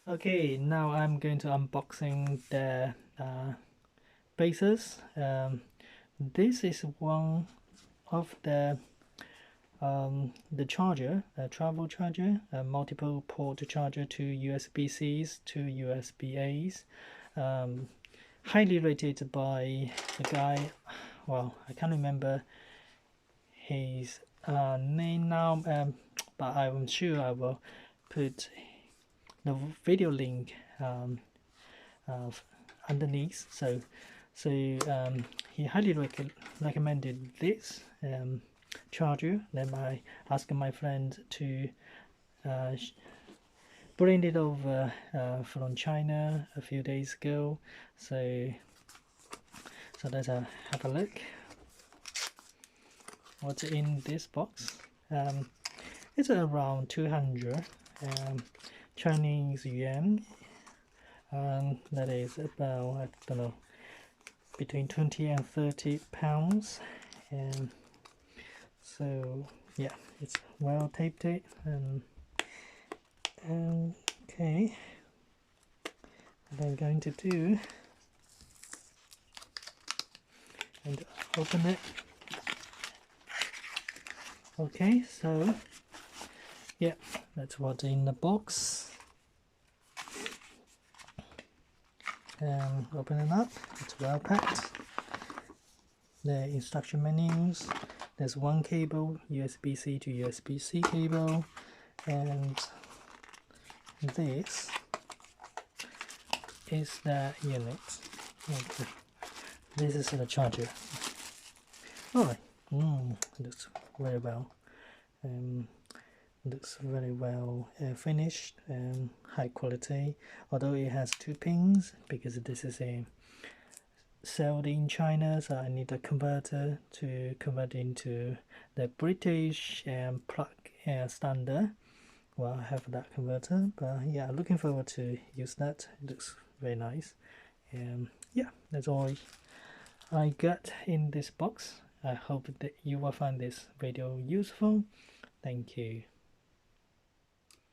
Okay, now I'm going to unboxing the Baseus. This is one of the charger, a travel charger, a multiple port charger to USB-Cs to USB-As. Highly rated by the guy. Well, I can't remember his name now, but I'm sure I will put the video link underneath. So he highly recommended this charger. Then I asked my friend to bring it over from China a few days ago. So let's have a look what's in this box. It's around 200 Chinese yuan, that is about, I don't know, between 20 and 30 pounds. And so yeah, it's well taped it. Okay, what I'm going to do and open it. Okay, so yeah, that's what's in the box. Open it up, it's well packed. The instruction menus, there's one cable, USB-C to USB-C cable, and this is the unit. Okay. This is the charger. Alright, looks very well. Looks very well finished and high quality, although it has 2 pins because this is a sold in China, so I need a converter to convert into the British plug standard. Well, I have that converter, but yeah, looking forward to use that. It looks very nice. Yeah, that's all I got in this box. I hope that you will find this video useful. Thank you.